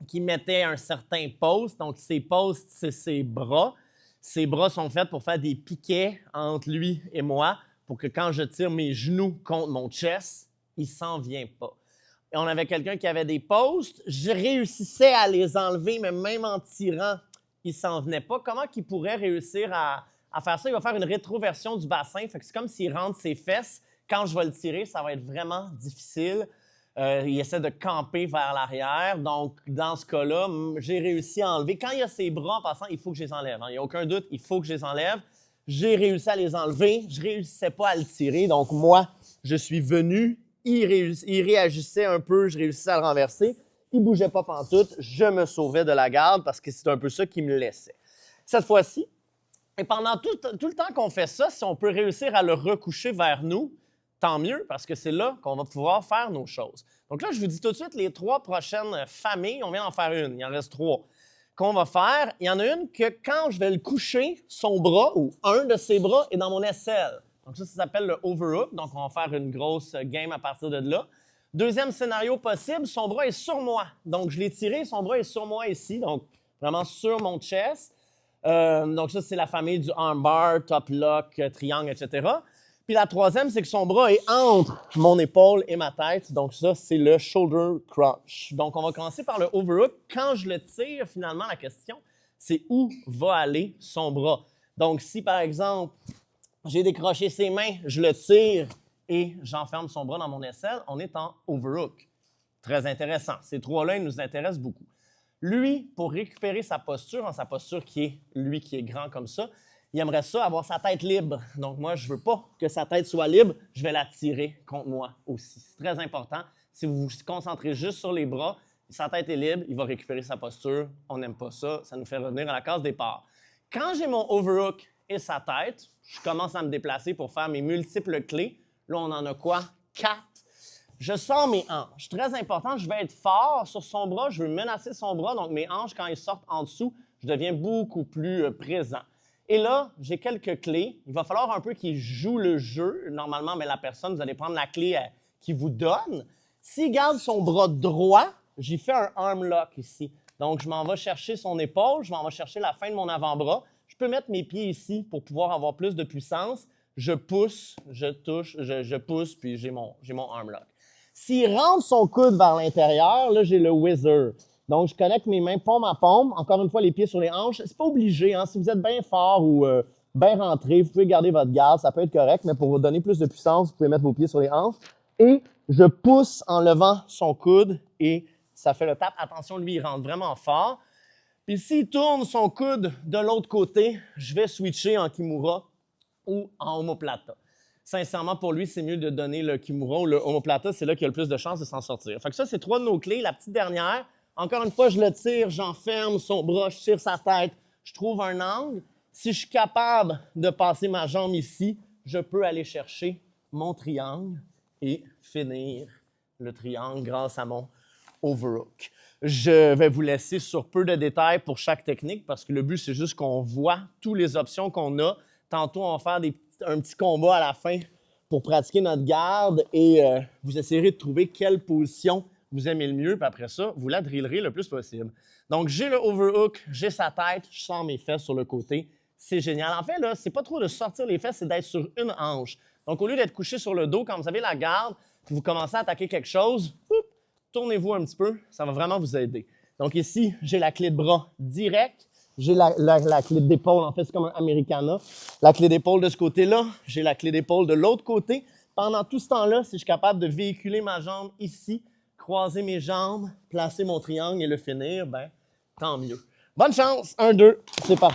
qui mettait un certain post. Donc, ses posts, c'est ses bras. Ses bras sont faits pour faire des piquets entre lui et moi, pour que quand je tire mes genoux contre mon chest, il ne s'en vient pas. Et on avait quelqu'un qui avait des posts. Je réussissais à les enlever, mais même en tirant, il ne s'en venait pas. Comment il pourrait réussir à faire ça? Il va faire une rétroversion du bassin. Fait que c'est comme s'il rentre ses fesses. Quand je vais le tirer, ça va être vraiment difficile. Il essaie de camper vers l'arrière. Donc, dans ce cas-là, j'ai réussi à enlever. Quand il y a ses bras en passant, il faut que je les enlève. Il n'y a aucun doute, il faut que je les enlève. J'ai réussi à les enlever. Je ne réussissais pas à le tirer. Donc, moi, je suis venu. Il réagissait un peu. Je réussissais à le renverser. Il ne bougeait pas pantoute. Je me sauvais de la garde parce que c'est un peu ça qui me laissait. Cette fois-ci, et pendant tout le temps qu'on fait ça, si on peut réussir à le recoucher vers nous, tant mieux, parce que c'est là qu'on va pouvoir faire nos choses. Donc là, je vous dis tout de suite les 3 prochaines familles. On vient d'en faire une. Il en reste 3 qu'on va faire. Il y en a une que quand je vais le coucher, son bras ou un de ses bras est dans mon aisselle. Donc ça s'appelle le overhook. Donc on va faire une grosse game à partir de là. Deuxième scénario possible, son bras est sur moi. Donc je l'ai tiré, son bras est sur moi ici, donc vraiment sur mon chest. Donc ça, c'est la famille du armbar, top lock, triangle, etc. Puis la troisième, c'est que son bras est entre mon épaule et ma tête. Donc ça, c'est le shoulder crunch. Donc on va commencer par le overhook. Quand je le tire, finalement, la question, c'est où va aller son bras. Donc si, par exemple, j'ai décroché ses mains, je le tire et j'enferme son bras dans mon aisselle, on est en overhook. Très intéressant. Ces 3-là, ils nous intéressent beaucoup. Lui, pour récupérer sa posture, sa posture qui est grand comme ça, il aimerait ça avoir sa tête libre. Donc moi, je ne veux pas que sa tête soit libre, je vais la tirer contre moi aussi. C'est très important. Si vous vous concentrez juste sur les bras, sa tête est libre, il va récupérer sa posture. On n'aime pas ça, ça nous fait revenir à la case départ. Quand j'ai mon overhook et sa tête, je commence à me déplacer pour faire mes multiples clés. Là, on en a quoi? 4. Je sors mes hanches. Très important, je vais être fort sur son bras, je veux menacer son bras, donc mes hanches, quand ils sortent en dessous, je deviens beaucoup plus présent. Et là, j'ai quelques clés. Il va falloir un peu qu'il joue le jeu. Normalement, mais la personne, vous allez prendre la clé qu'il vous donne. S'il garde son bras droit, j'ai fait un arm lock ici. Donc, je m'en vais chercher son épaule, je m'en vais chercher la fin de mon avant-bras. Je peux mettre mes pieds ici pour pouvoir avoir plus de puissance. Je pousse, je touche, je pousse, puis j'ai mon arm lock. S'il rentre son coude vers l'intérieur, là, j'ai le whizzer. Donc, je connecte mes mains paume à paume. Encore une fois, les pieds sur les hanches. C'est pas obligé, hein. Si vous êtes bien fort ou bien rentré, vous pouvez garder votre garde, ça peut être correct, mais pour vous donner plus de puissance, vous pouvez mettre vos pieds sur les hanches. Et je pousse en levant son coude et ça fait le tap. Attention, lui, il rentre vraiment fort. Puis s'il tourne son coude de l'autre côté, je vais switcher en Kimura ou en omoplata. Sincèrement, pour lui, c'est mieux de donner le Kimura ou le omoplata, c'est là qu'il y a le plus de chances de s'en sortir. Fait que ça, c'est 3 de nos clés. La petite dernière, encore une fois, je le tire, j'enferme son bras, je tire sa tête, je trouve un angle. Si je suis capable de passer ma jambe ici, je peux aller chercher mon triangle et finir le triangle grâce à mon overhook. Je vais vous laisser sur peu de détails pour chaque technique parce que le but, c'est juste qu'on voit toutes les options qu'on a. Tantôt, on va faire un petit combat à la fin pour pratiquer notre garde et vous essayerez de trouver quelle position vous aimez le mieux. Puis après ça, vous la drillerez le plus possible. Donc, j'ai le overhook, j'ai sa tête, je sors mes fesses sur le côté. C'est génial. En fait, là, c'est pas trop de sortir les fesses, c'est d'être sur une hanche. Donc, au lieu d'être couché sur le dos, quand vous avez la garde, puis vous commencez à attaquer quelque chose, tournez-vous un petit peu, ça va vraiment vous aider. Donc ici, j'ai la clé de bras directe, j'ai la clé d'épaule, en fait, c'est comme un Americana. La clé d'épaule de ce côté-là, j'ai la clé d'épaule de l'autre côté. Pendant tout ce temps-là, si je suis capable de véhiculer ma jambe ici, croiser mes jambes, placer mon triangle et le finir, ben tant mieux. Bonne chance! 1, 2, c'est parti.